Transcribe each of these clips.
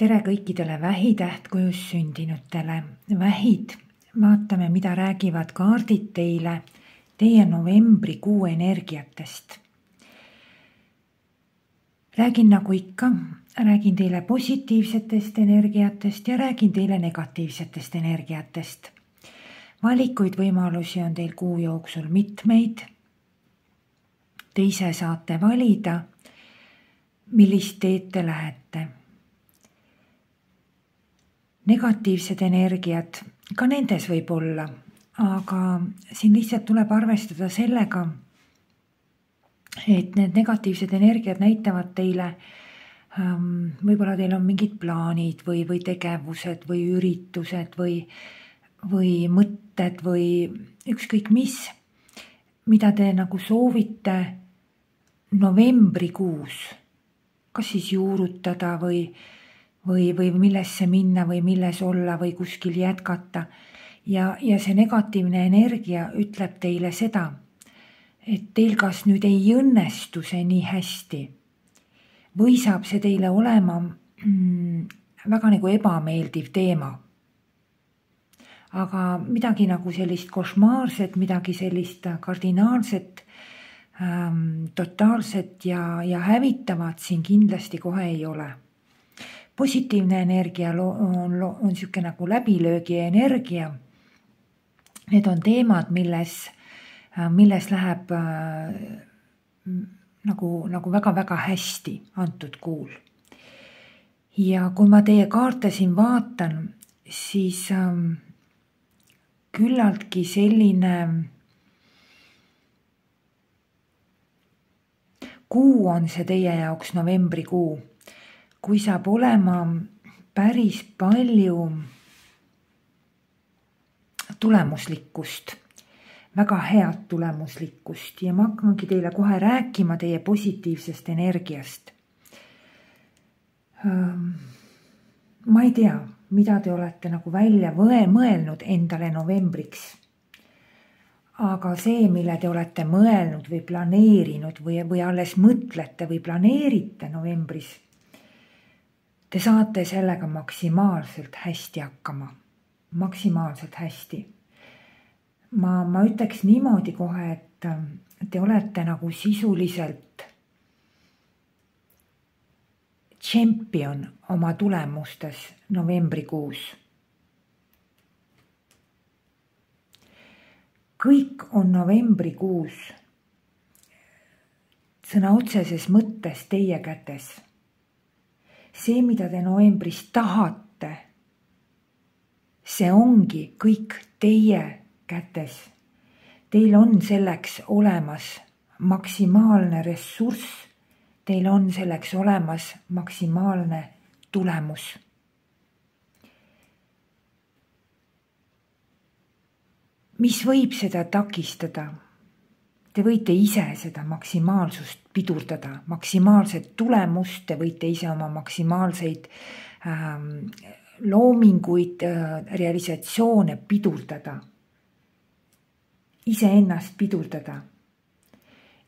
Tere kõikidele vähitähtkujus sündinutele. Vähid, vaatame, mida räägivad kaardid teile teie novembrikuu energiatest. Räägin nagu ikka, räägin teile positiivsetest energiatest ja räägin teile negatiivsetest energiatest. Valikuid võimalusi on teil kuu jooksul mitmeid. Te ise saate valida, millist teed te lähete. Negatiivsed energiat, ka nendes võib olla, aga siin lihtsalt tuleb arvestada sellega, et need negatiivsed energiat näitavad teile, võib-olla teil on mingid plaanid või tegevused või üritused või mõtted või ükskõik mis, mida te nagu soovite novembrikuus, kas siis juurutada või millesse minna või milles olla või kuskil jätkata. Ja see negatiivne energia ütleb teile seda, et teil kas nüüd ei õnnestu see nii hästi või saab see teile olema väga nagu ebameeldiv teema. Aga midagi nagu sellist košmaarset, midagi sellist kardinaalset, totaalset ja hävitavat siin kindlasti kohe ei ole. Positiivne energia on niisugune nagu läbilöögi energia. Need on teemad, milles läheb nagu väga-väga hästi antud kuul. Ja kui ma teie kaarte siin vaatan, siis küllaltki selline kuu on see teie jaoks novembrikuu. Kui saab olema päris palju tulemuslikkust, väga head tulemuslikkust ja ma hakkangi teile kohe rääkima teie positiivsest energiast. Ma ei tea, mida te olete nagu välja mõelnud endale novembriks, aga see, mille te olete mõelnud või planeerinud või alles mõtlete või planeerite novembris, te saate sellega maksimaalselt hästi hakkama, maksimaalselt hästi. Ma ütleks niimoodi kohe, et te olete nagu sisuliselt tšempion oma tulemustes novembrikuus. Kõik on novembrikuus sõna otseses mõttes teie kätes. See, mida te novembris tahate, see ongi kõik teie kätes. Teil on selleks olemas maksimaalne ressurss, teil on selleks olemas maksimaalne tulemus. Mis võib seda takistada? Te võite ise seda maksimaalsust pidurdada, maksimaalset tulemust, te võite ise oma maksimaalseid loominguid, realisatsioone pidurdada. Iseennast pidurdada.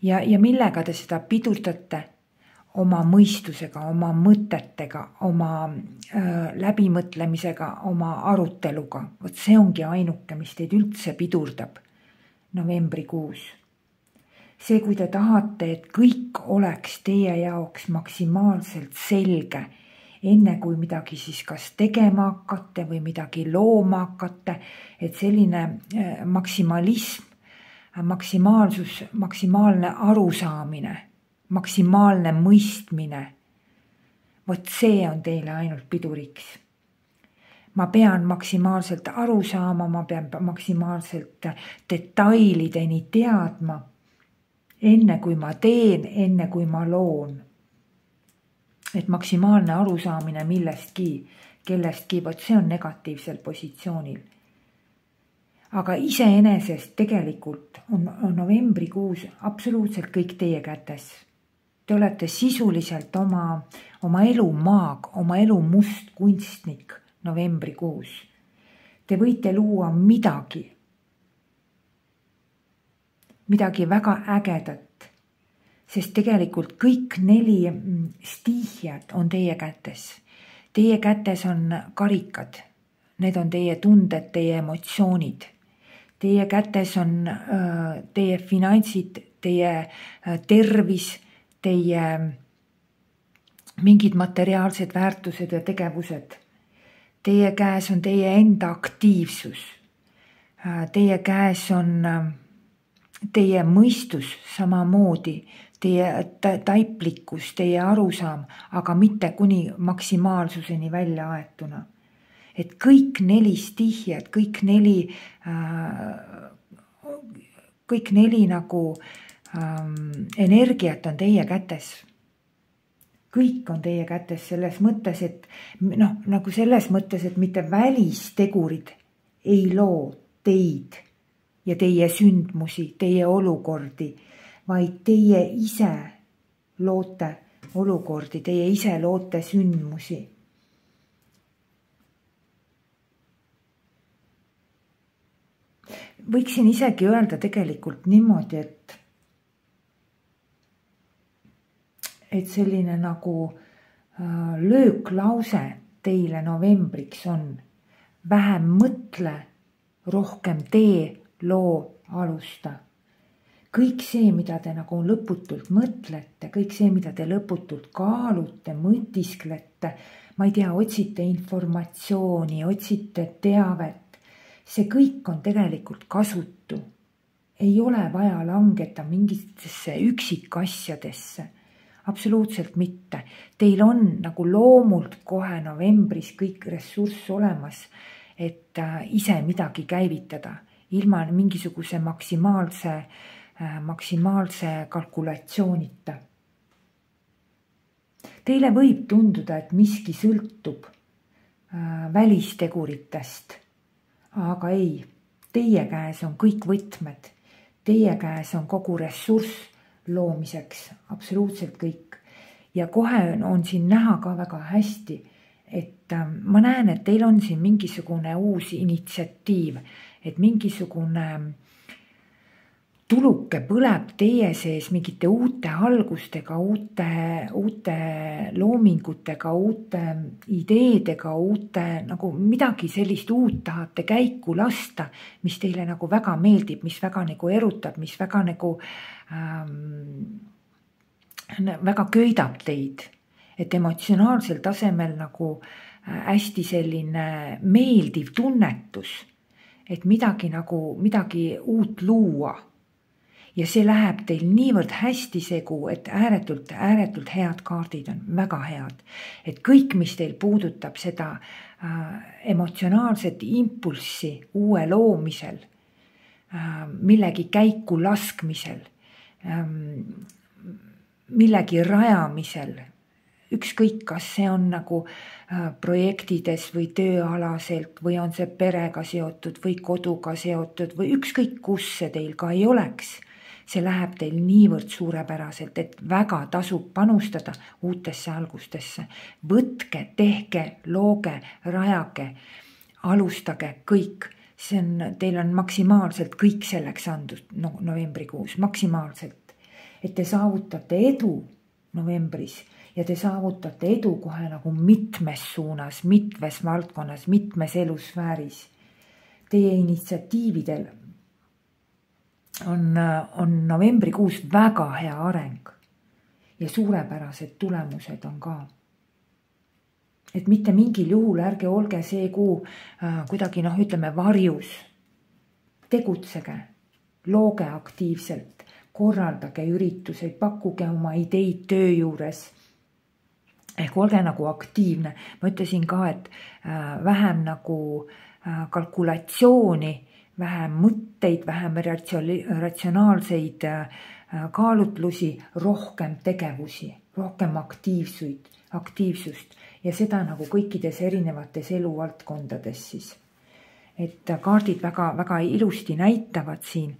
Ja millega te seda pidurdate? Oma mõistusega, oma mõtetega, oma läbimõtlemisega, oma aruteluga. Vot see ongi ainuke, mis teid üldse pidurdab novembrikuus. See, kui te tahate, et kõik oleks teie jaoks maksimaalselt selge, enne kui midagi siis kas tegema hakkate või midagi looma hakkate, et selline maksimalism, maksimaalsus, maksimaalne arusaamine, maksimaalne mõistmine, vot see on teile ainult piduriks. Ma pean maksimaalselt aru saama, ma pean maksimaalselt detailideni teadma, enne kui ma teen, enne kui ma loon. Et maksimaalne arusaamine millestki, kellestki, vot see on negatiivsel positsioonil. Aga iseenesest tegelikult on novembrikuus absoluutselt kõik teie kätes. Te olete sisuliselt oma elu maag, oma elu must kunstnik novembrikuus. Te võite luua midagi väga ägedat, sest tegelikult kõik 4 stiihiat on teie kätes. Teie kätes on karikad, need on teie tunded, teie emotsioonid. Teie kätes on teie finantsid, teie tervis, teie mingid materiaalsed väärtused ja tegevused. Teie käes on teie enda aktiivsus. Teie käes on teie mõistus samamoodi, teie taiplikkus, teie arusaam, aga mitte kuni maksimaalsuseni välja aetuna. Et kõik 4 stihjad, kõik 4 nagu energiat on teie kätes. Kõik on teie kätes selles mõttes, et nagu selles mõttes, et mitte välistegurid ei loo teid ja teie sündmusi, teie olukordi, vaid teie ise loote olukordi, teie ise loote sündmusi. Võiksin isegi öelda tegelikult niimoodi, et selline nagu lööklause teile novembriks on: vähem mõtle, rohkem tee, loo, alusta. Kõik see, mida te nagu lõputult mõtlete, kõik see, mida te lõputult kaalute, mõtisklete, ma ei tea, otsite informatsiooni, otsite teavet, see kõik on tegelikult kasutu. Ei ole vaja langeda mingitesse üksikasjadesse. Absoluutselt mitte. Teil on nagu loomult kohe novembris kõik ressurss olemas, et ise midagi käivitada ilma mingisuguse maksimaalse kalkulatsioonita. Teile võib tunduda, et miski sõltub välisteguritest, aga ei, teie käes on kõik võtmed, teie käes on kogu ressurss loomiseks, absoluutselt kõik. Ja kohe on siin näha ka väga hästi, et ma näen, et teil on siin mingisugune uus initsiatiiv, et mingisugune tuluke põleb teie sees mingite uute algustega, uute loomingutega, uute ideedega, nagu midagi sellist uut tahate käiku lasta, mis teile nagu väga meeldib, mis väga nagu erutab, mis väga nagu väga köidab teid, et emotsionaalsel tasemel nagu hästi selline meeldiv tunnetus, et midagi uut luua. Ja see läheb teil niivõrd hästi segu, et ääretult head kaardid on, väga head. Et kõik, mis teil puudutab seda emotsionaalset impulssi uue loomisel, millegi käiku laskmisel, millegi rajamisel, ükskõik, kas see on nagu projektides või tööalaselt või on see perega seotud või koduga seotud või ükskõik, kus see teil ka ei oleks. See läheb teil niivõrd suurepäraselt, et väga tasub panustada uutesse algustesse. Võtke, tehke, looge, rajage, alustage kõik. Teil on maksimaalselt kõik selleks andud novembrikuus, maksimaalselt. Et te saavutate edu novembris ja te saavutate edu kohe nagu mitmes suunas, mitmes valdkonnas, mitmes elusfääris. Teie initsiatiividel on novembrikuus väga hea areng ja suurepärased tulemused on ka. Et mitte mingil juhul ärge olge see kuu kuidagi varjus. Tegutsege, looge aktiivselt, korraldage ürituseid, pakkuge oma ideid töö juures. Ehk olge nagu aktiivne. Ma ütlesin ka, et vähem nagu kalkulatsiooni, vähem mõtteid, vähem ratsionaalseid kaalutlusi, rohkem tegevusi, rohkem aktiivsust ja seda nagu kõikides erinevates eluvaldkondades siis. Et kaardid väga ilusti näitavad siin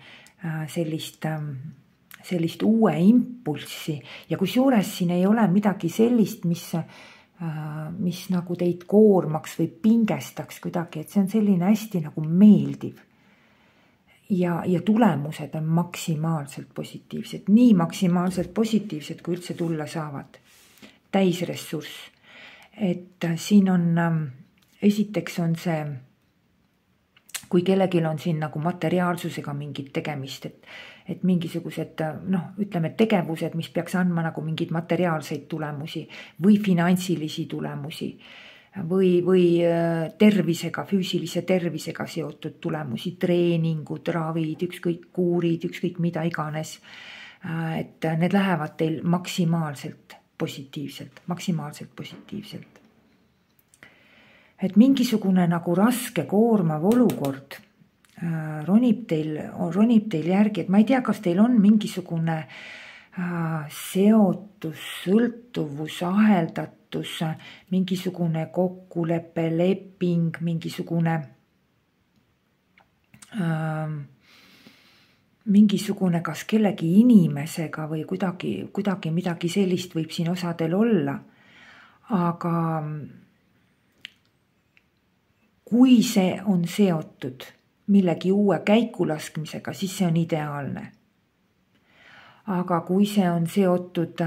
sellist uue impulssi ja kusjuures siin ei ole midagi sellist, mis nagu teid koormaks või pingestaks kuidagi, et see on selline hästi nagu meeldiv. Ja tulemused on maksimaalselt positiivsed, nii maksimaalselt positiivsed, kui üldse tulla saavad. Täisressurss. et siin on, esiteks on see, kui kellelgi on siin nagu materiaalsusega mingit tegemist, et mingisugused ütleme tegevused, mis peaks andma nagu mingeid materiaalseid tulemusi või finantsilisi tulemusi või tervisega, füüsilise tervisega seotud tulemusi, treeningud, ravid, ükskõik kuurid, ükskõik mida iganes. Et need lähevad teil maksimaalselt positiivselt. Et mingisugune nagu raske koormav olukord ronib teil järgi, et ma ei tea, kas teil on mingisugune seotus, sõltuvus, aheldatus, mingisugune kokkulepe, leping, mingisugune kas kellegi inimesega või kuidagi midagi sellist võib siin osadel olla. Aga kui see on seotud millegi uue käikulaskmisega, siis see on ideaalne. Aga kui see on seotud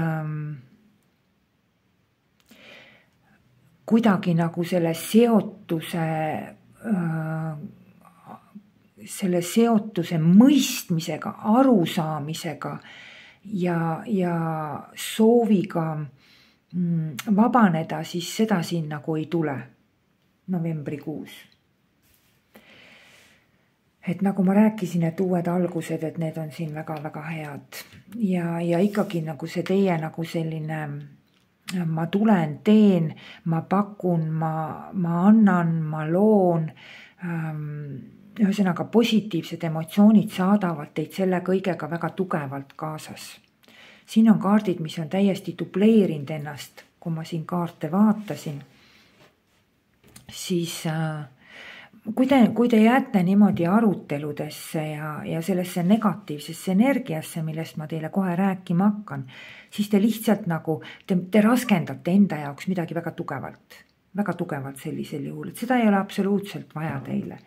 kuidagi nagu selle seotuse mõistmisega, arusaamisega ja sooviga vabaneda, siis seda siin nagu ei tule novembrikuus. Et nagu ma rääkisin, et uued algused, et need on siin väga-väga head. Ja ikkagi nagu see teie nagu selline, ma tulen, teen, ma pakun, ma annan, ma loon. Ühesõnaga positiivsed emotsioonid saadavad teid selle kõigega väga tugevalt kaasas. Siin on kaardid, mis on täiesti dubleerinud ennast, kui ma siin kaarte vaatasin. Siis kui te jääte niimoodi aruteludesse ja sellesse negatiivsesse energiasse, millest ma teile kohe rääkima hakkan, siis te lihtsalt nagu, te raskendate enda jaoks midagi väga tugevalt sellisel juhul, et seda ei ole absoluutselt vaja teile.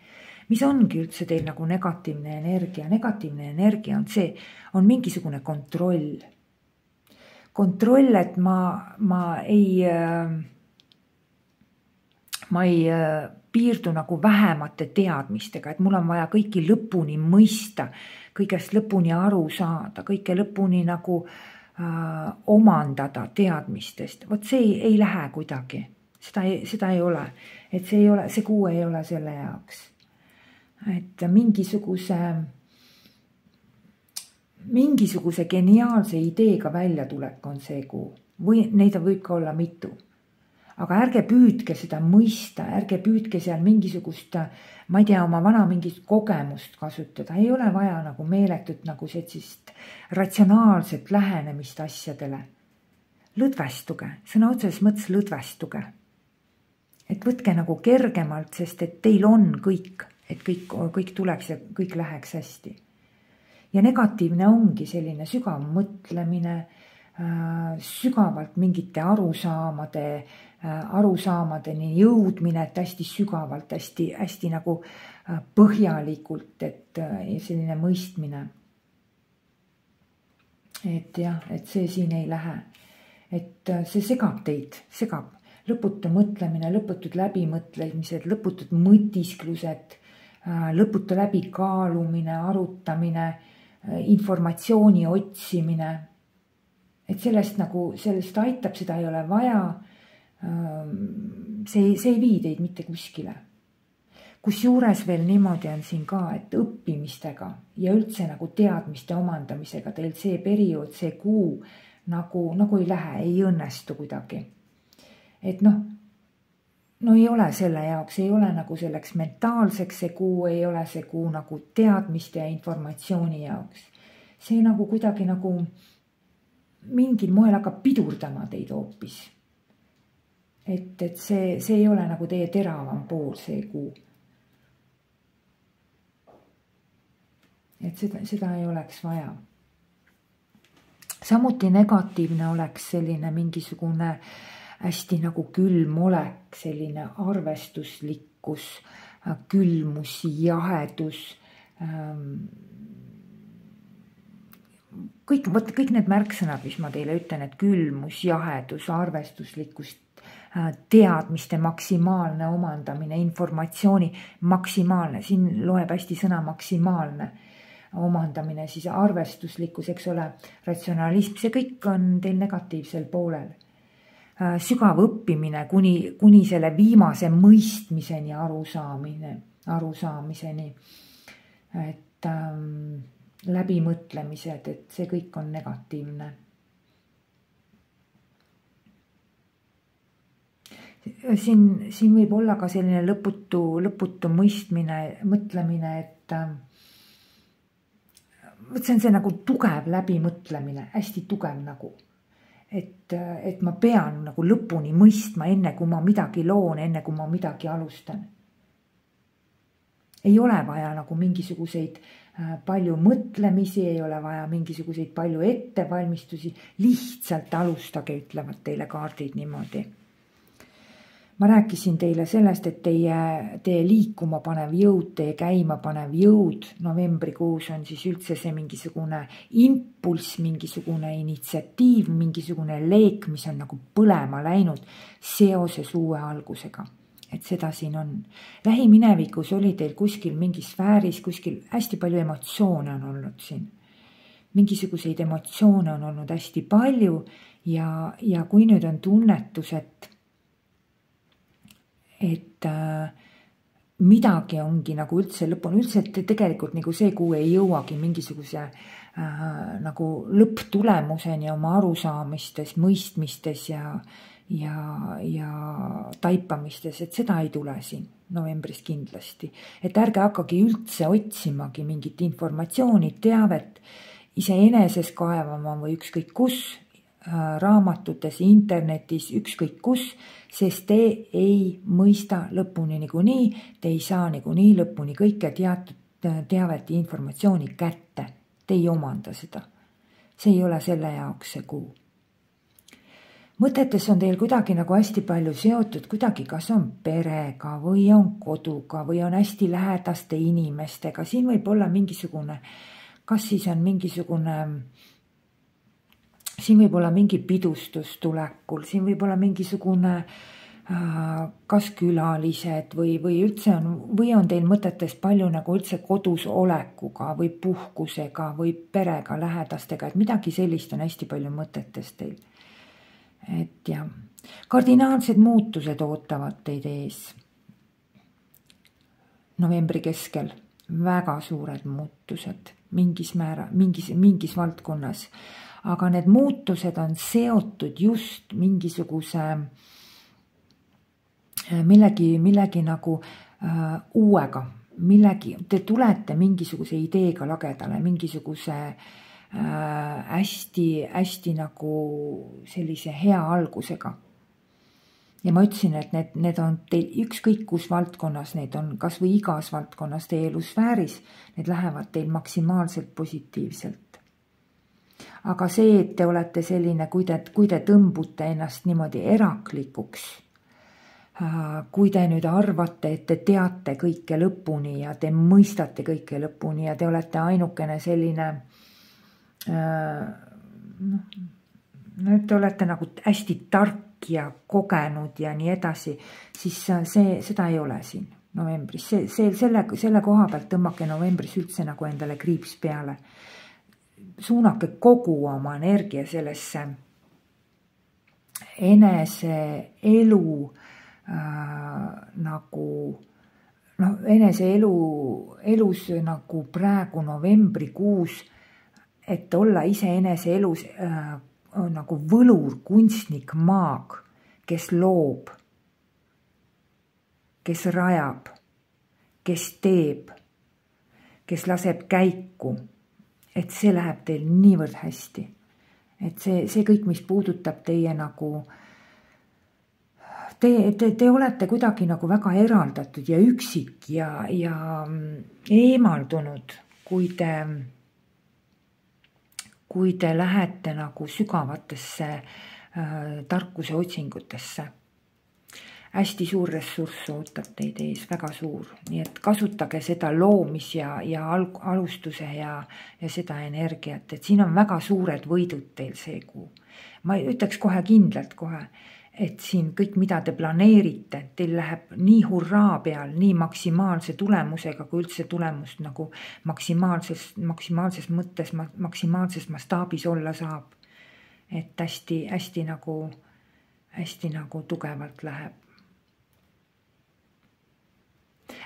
Mis ongi üldse teil nagu negatiivne energia? Negatiivne energia on see, on mingisugune kontroll. Kontroll, et ma ei piirdu nagu vähemate teadmistega, et mul on vaja kõiki lõpuni mõista, kõigest lõpuni aru saada, kõike lõpuni nagu omandada teadmistest. Vot see ei lähe kuidagi, seda ei ole, et see kuu ei ole selle jaoks. Et mingisuguse geniaalse ideega väljatulek on see kuu, või neid võib ka olla mitu. Aga ärge püüdke seda mõista, ärge püüdke seal mingisugust, ma ei tea, oma vana mingit kogemust kasutada. Ei ole vaja nagu meeletut nagu sellist ratsionaalset lähenemist asjadele. Lõdvestuge, sõna otseses mõttes lõdvestuge. Et võtke nagu kergemalt, sest et teil on kõik, et kõik tuleks ja kõik läheks hästi. Ja negatiivne ongi selline sügav mõtlemine, sügavalt mingite arusaamadeni jõudmine, et hästi sügavalt, hästi nagu põhjalikult, et selline mõistmine. Et jah, et see siin ei lähe. Et see segab teid, lõputu mõtlemine, lõputud läbimõtlemised, lõputud mõtisklused, lõputu läbikaalumine, arutamine, informatsiooni otsimine. Et sellest aitab, seda ei ole vaja. See ei vii teid mitte kuskile. Kusjuures veel niimoodi on siin ka, et õppimistega ja üldse nagu teadmiste omandamisega teil see periood, see kuu nagu ei lähe, ei õnnestu kuidagi. Et no ei ole selle jaoks, ei ole nagu selleks mentaalseks see kuu, ei ole see kuu nagu teadmiste ja informatsiooni jaoks. See nagu kuidagi nagu mingil moel hakkab pidurdama teid hoopis. Et see ei ole nagu teie teravam pool see kuu. Et seda ei oleks vaja. Samuti negatiivne oleks selline mingisugune hästi nagu külm olek, selline arvestuslikkus, külmus, jahedus. Kõik need märksõnad, mis ma teile ütlen, et külmus, jahedus, arvestuslikkus, teadmiste maksimaalne omandamine, informatsiooni maksimaalne, siin loeb hästi sõna maksimaalne omandamine, siis arvestuslikkus, eks ole, ratsionalism, see kõik on teil negatiivsel poolel. Sügav õppimine kuni selle viimase mõistmiseni, arusaamiseni, et läbimõtlemised, et see kõik on negatiivne. Siin võib olla ka selline lõputu mõtlemine, et see on see nagu tugev läbimõtlemine, hästi tugev nagu, et ma pean nagu lõpuni mõistma, enne kui ma midagi loon, enne kui ma midagi alustan. Ei ole vaja nagu mingisuguseid palju mõtlemisi, ei ole vaja mingisuguseid palju ettevalmistusi, lihtsalt alustage, ütlevad teile kaardid niimoodi. Ma rääkisin teile sellest, et teie liikuma panev jõud, teie käima panev jõud novembrikuus on siis üldse see mingisugune impulss, mingisugune initsiatiiv, mingisugune leek, mis on nagu põlema läinud seoses uue algusega. Et seda siin on. Lähiminevikus oli teil kuskil mingis sfääris, kuskil hästi palju emotsioone on olnud siin. Mingisuguseid emotsioone on olnud hästi palju ja kui nüüd on tunnetus, et midagi ongi nagu üldse lõpuni, üldse tegelikult nagu see kuu ei jõuagi mingisuguse nagu lõpptulemuseni oma arusaamistes, mõistmistes ja taipamistes, et seda ei tule siin novembris kindlasti. Et ärge hakkagi üldse otsimagi mingit informatsiooni, teavet iseeneses kaevama või ükskõik kus, raamatutes, internetis, ükskõik kus, sest te ei mõista lõpuni niikuinii, te ei saa niikuinii lõpuni kõike teavet ja informatsiooni kätte. Te ei omanda seda. See ei ole selle jaoks see kuu. Mõtetes on teil kuidagi nagu hästi palju seotud, kuidagi kas on perega või on koduga või on hästi lähedaste inimestega. Siin võib olla mingisugune, kas siis on mingisugune, siin võib olla mingi pidustus tulekul, siin võib olla mingisugune kas külalised või üldse on teil mõtetes palju nagu üldse kodus olekuga või puhkusega või perega, lähedastega, et midagi sellist on hästi palju mõtetes teil. Et jah, kardinaalsed muutused ootavad teid ees. Novembri keskel väga suured muutused mingis valdkonnas, aga need muutused on seotud just mingisuguse millegi nagu uuega, te tulete mingisuguse ideega lagedale, mingisuguse hästi nagu sellise hea algusega. Ja ma ütlesin, et need on teil ükskõik kus valdkonnas, need on kas või igas valdkonnas teie elusfääris, need lähevad teil maksimaalselt positiivselt. Aga see, et te olete selline, kui te tõmbute ennast niimoodi eraklikuks, kui te nüüd arvate, et te teate kõike lõpuni ja te mõistate kõike lõpuni ja te olete ainukene selline, te olete nagu hästi tark ja kogenud ja nii edasi, siis seda ei ole siin novembris. Selle koha pealt tõmmake novembris üldse nagu endale kriips peale. Suunake kogu oma energia sellesse enese elu nagu enese elus nagu praegu novembrikuus, et olla iseenese elus nagu võlur, kunstnik, maag, kes loob, kes rajab, kes teeb, kes laseb käiku, et see läheb teil niivõrd hästi. Et see kõik, mis puudutab teie nagu Te olete kuidagi nagu väga eraldatud ja üksik ja eemaldunud, kui te lähete nagu sügavatesse tarkuse otsingutesse. Hästi suur ressurss ootab teid ees, väga suur. Nii et kasutage seda loomis ja alustuse ja seda energiat. Et siin on väga suured võidud teil see kuu. Ma ütleks kohe kindlalt kohe, et siin kõik, mida te planeerite, teil läheb nii hurraa peal, nii maksimaalse tulemusega, kui üldse tulemust nagu maksimaalses mõttes, maksimaalses mastaabis olla saab. Et hästi nagu tugevalt läheb.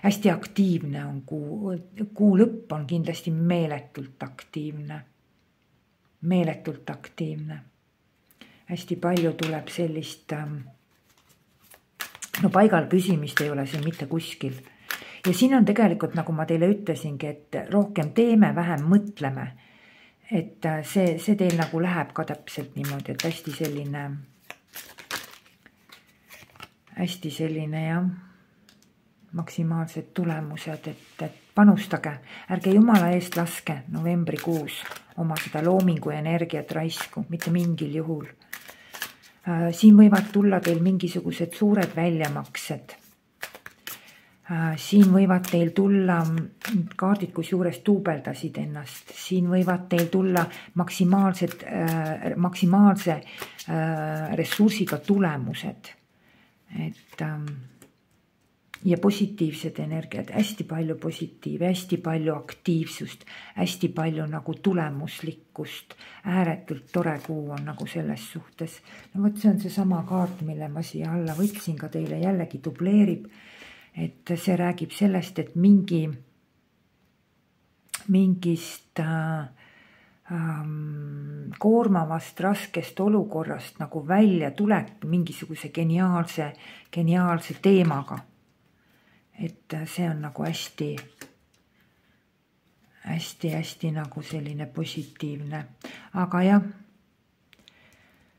Hästi aktiivne on kuu lõpp on kindlasti meeletult aktiivne. Hästi palju tuleb sellist, paigal püsimist ei ole siin mitte kuskil. Ja siin on tegelikult, nagu ma teile ütlesingi, et rohkem teeme, vähem mõtleme. Et see teil nagu läheb ka täpselt niimoodi, et hästi selline ja maksimaalsed tulemused, et panustage, ärge jumala eest laske novembrikuus oma seda loomingu energiat raisku, mitte mingil juhul. Siin võivad tulla teil mingisugused suured väljamaksed. Siin võivad teil tulla kaardid, kus juures duubeldasid ennast. Siin võivad teil tulla maksimaalse ressursiga tulemused. Ja positiivsed energiat, hästi palju positiive, hästi palju aktiivsust, hästi palju nagu tulemuslikkust. Ääretult tore kuu on nagu selles suhtes. See on see sama kaart, mille ma siia alla võtsin, ka teile jällegi dubleerib. Et see räägib sellest, et mingist koormavast, raskest olukorrast nagu välja tulek mingisuguse geniaalse teemaga. Et see on nagu hästi nagu selline positiivne. Aga jah,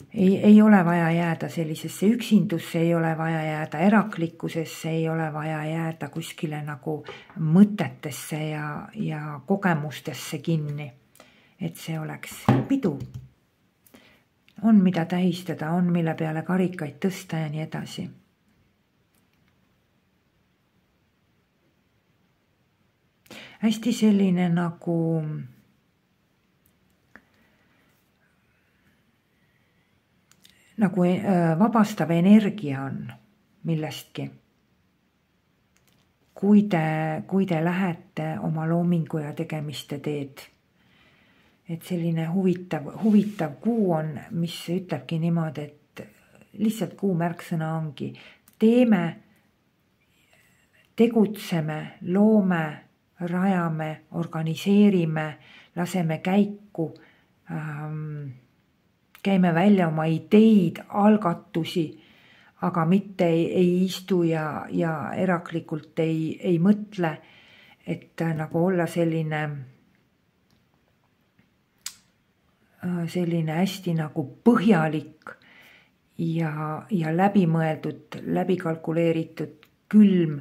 ei ole vaja jääda sellisesse üksindusse, ei ole vaja jääda eraklikkusesse, ei ole vaja jääda kuskile nagu mõtetesse ja kogemustesse kinni. Et see oleks pidu. On mida tähistada, on mille peale karikaid tõsta ja nii edasi. Hästi selline nagu vabastav energia on millestki. Kui te lähete oma loomingu ja tegemiste teed. Et selline huvitav kuu on, mis ütlebki niimoodi, et lihtsalt kuu märksõna ongi. Teeme, tegutseme, loome, rajame, organiseerime, laseme käiku, käime välja oma ideid, algatusi, aga mitte ei istu ja eraklikult ei mõtle, et nagu olla selline hästi nagu põhjalik ja läbimõeldud, läbikalkuleeritud, külm,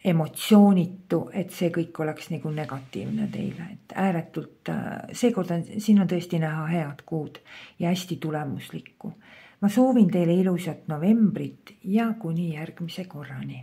emotsioonitu, et see kõik oleks nagu negatiivne teile. Et ääretult, seekord siin on tõesti näha head kuud ja hästi tulemuslikku. Ma soovin teile ilusat novembrit ja kuni järgmise korrani.